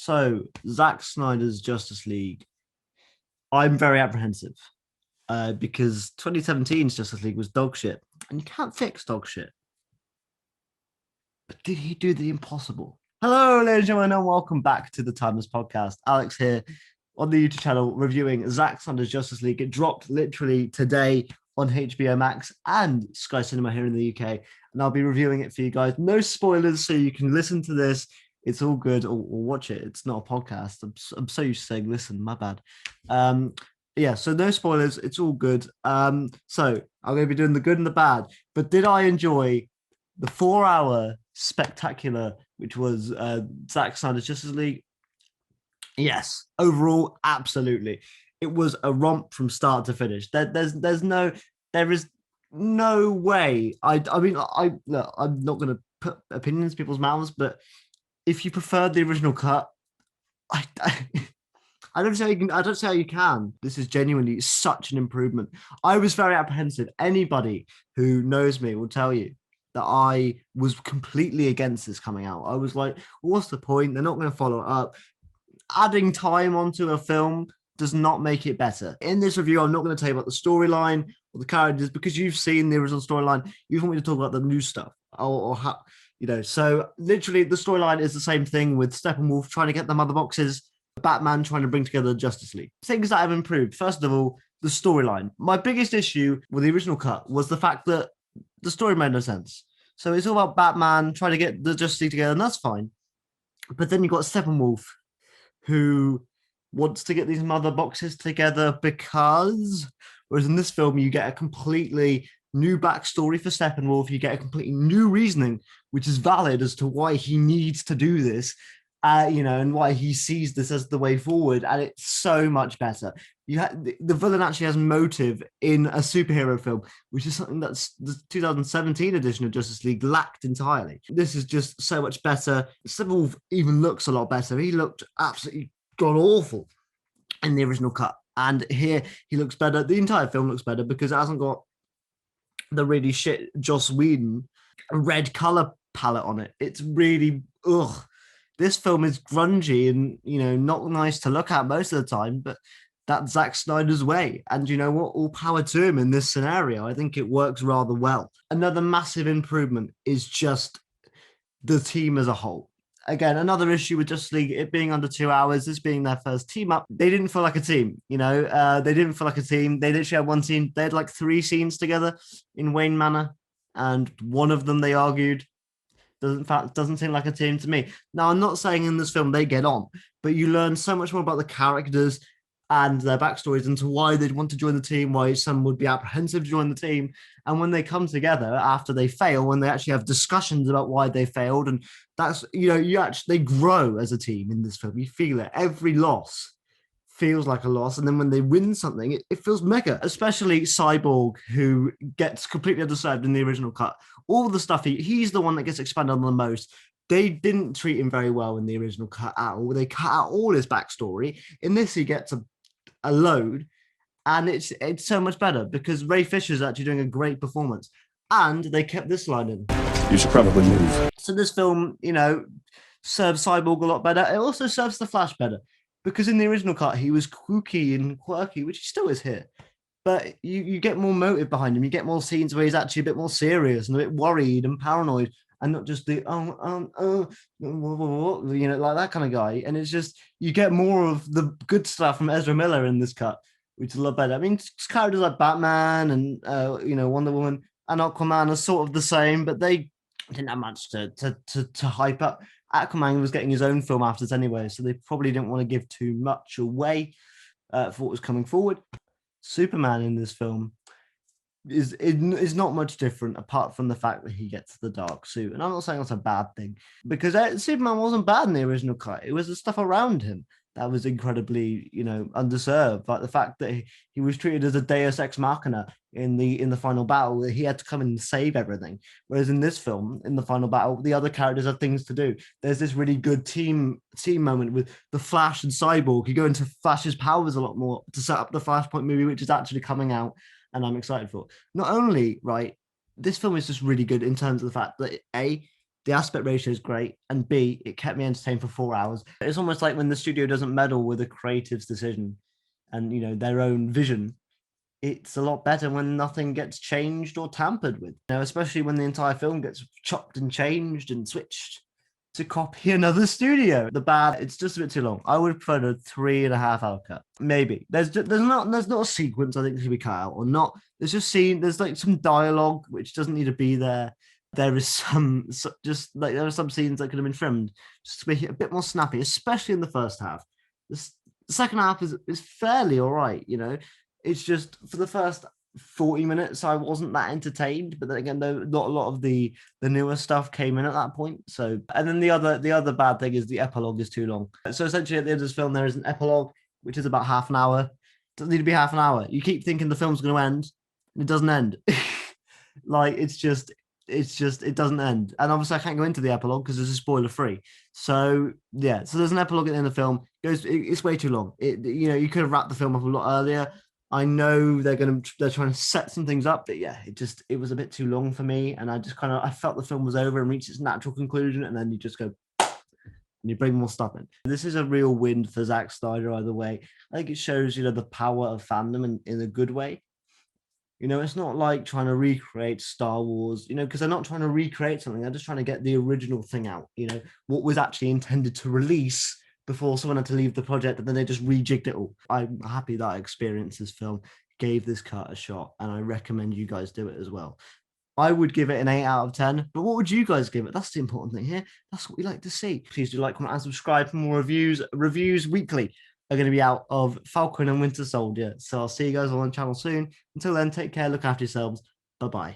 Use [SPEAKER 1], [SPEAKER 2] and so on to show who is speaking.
[SPEAKER 1] So, Zack Snyder's Justice League, I'm very apprehensive because 2017's Justice League was dog shit, and you can't fix dog shit. But did he do the impossible? Hello, ladies and gentlemen, and welcome back to the Timeless Podcast. Alex here on the YouTube channel reviewing Zack Snyder's Justice League. It dropped literally today on HBO Max and Sky Cinema here in the UK, and I'll be reviewing it for you guys. No spoilers, so you can listen to this. It's all good, or watch it. It's not a podcast. I'm so used to saying listen, my bad. Yeah, so no spoilers. It's all good. So I'm going to be doing the good and the bad. But did I enjoy the 4-hour spectacular, which was Zack Snyder's Justice League? Yes, overall, absolutely. It was a romp from start to finish. There is no way. Look, I'm not going to put opinions in people's mouths, but if you preferred the original cut, I, I, I don't say you can. I don't say how you can. This is genuinely such an improvement. I was very apprehensive. Anybody who knows me will tell you that I was completely against this coming out. I was like, what's the point? They're not going to follow it up. Adding time onto a film does not make it better. In this review, I'm not going to tell you about the storyline or the characters because you've seen the original storyline. You want me to talk about the new stuff or how, so literally the storyline is the same thing with Steppenwolf trying to get the mother boxes, Batman trying to bring together the Justice League. Things that have improved. First of all, the storyline. My biggest issue with the original cut was the fact that the story made no sense. So it's all about Batman trying to get the Justice League together, and that's fine. But then you've got Steppenwolf, who wants to get these mother boxes together whereas in this film, you get a completely new backstory for Steppenwolf. You get a completely new reasoning, which is valid as to why he needs to do this, and why he sees this as the way forward. And it's so much better. The villain actually has motive in a superhero film, which is something that's the 2017 edition of Justice League lacked entirely. This is just so much better. Steppenwolf even looks a lot better. He looked absolutely god awful in the original cut. And here he looks better. The entire film looks better because it hasn't got the really shit Joss Whedon red color palette on it. It's really This film is grungy and not nice to look at most of the time, but that's Zack Snyder's way. And you know what? All power to him in this scenario. I think it works rather well. Another massive improvement is just the team as a whole. Again, another issue with Justice League, it being under 2 hours, this being their first team up, they didn't feel like a team, they didn't feel like a team. They literally had one scene. They had like 3 scenes together in Wayne Manor, and one of them they argued. Doesn't seem like a team to me. Now, I'm not saying in this film they get on, but you learn so much more about the characters and their backstories into why they'd want to join the team, why some would be apprehensive to join the team. And when they come together after they fail, when they actually have discussions about why they failed, and that's, they grow as a team in this film. You feel it. Every loss feels like a loss. And then when they win something, it feels mega, especially Cyborg, who gets completely underserved in the original cut. All the stuff, he's the one that gets expanded on the most. They didn't treat him very well in the original cut at all. They cut out all his backstory. In this, he gets a load, and it's so much better because Ray Fisher's actually doing a great performance. And they kept this line in.
[SPEAKER 2] You should probably move.
[SPEAKER 1] So this film, serves Cyborg a lot better. It also serves the Flash better because in the original cut, he was kooky and quirky, which he still is here. But you get more motive behind him. You get more scenes where he's actually a bit more serious and a bit worried and paranoid, and not just the like that kind of guy. And it's just, you get more of the good stuff from Ezra Miller in this cut, which is a lot better. I mean, characters like Batman and Wonder Woman and Aquaman are sort of the same, but they didn't have much to hype up. Aquaman was getting his own film after this anyway, so they probably didn't want to give too much away for what was coming forward. Superman in this film is not much different apart from the fact that he gets the dark suit. And I'm not saying that's a bad thing, because Superman wasn't bad in the original cut. It was the stuff around him that was incredibly, underserved. Like the fact that he was treated as a Deus Ex Machina in the final battle, that he had to come in and save everything. Whereas in this film, in the final battle, the other characters have things to do. There's this really good team moment with the Flash and Cyborg. You go into Flash's powers a lot more to set up the Flashpoint movie, which is actually coming out, and I'm excited for. Not only, right, this film is just really good in terms of the fact that The aspect ratio is great, and B, it kept me entertained for 4 hours. It's almost like when the studio doesn't meddle with a creative's decision and their own vision. It's a lot better when nothing gets changed or tampered with. Especially when the entire film gets chopped and changed and switched to copy another studio. It's just a bit too long. I would prefer a 3.5 hour cut. Maybe there's not a sequence I think should be cut out or not. There's like some dialogue which doesn't need to be there. There is there are some scenes that could have been trimmed just to make it a bit more snappy, especially in the first half. The second half is fairly all right. It's just for the first 40 minutes I wasn't that entertained, but then again, not a lot of the newer stuff came in at that point. So, and then the other bad thing is the epilogue is too long. So essentially at the end of this film there is an epilogue which is about half an hour. It doesn't need to be half an hour. You keep thinking the film's going to end and it doesn't end. Like it doesn't end. And obviously I can't go into the epilogue because it's spoiler free. So yeah, so there's an epilogue at the end of the film. It's way too long. You could have wrapped the film up a lot earlier. I know they're trying to set some things up, but yeah, it was a bit too long for me, and I felt the film was over and reached its natural conclusion, and then you just go and you bring more stuff in. This is a real win for Zack Snyder either way. I think it shows the power of fandom in a good way. It's not like trying to recreate Star Wars, because they're not trying to recreate something. They're just trying to get the original thing out, what was actually intended to release before someone had to leave the project, and then they just rejigged it all. I'm happy that I experienced this film, gave this cut a shot, and I recommend you guys do it as well. I would give it an 8 out of 10, but what would you guys give it? That's the important thing here. That's what we like to see. Please do like, comment, and subscribe for more reviews. Reviews weekly are going to be out of Falcon and Winter Soldier. So I'll see you guys on the channel soon. Until then, take care, look after yourselves. Bye-bye.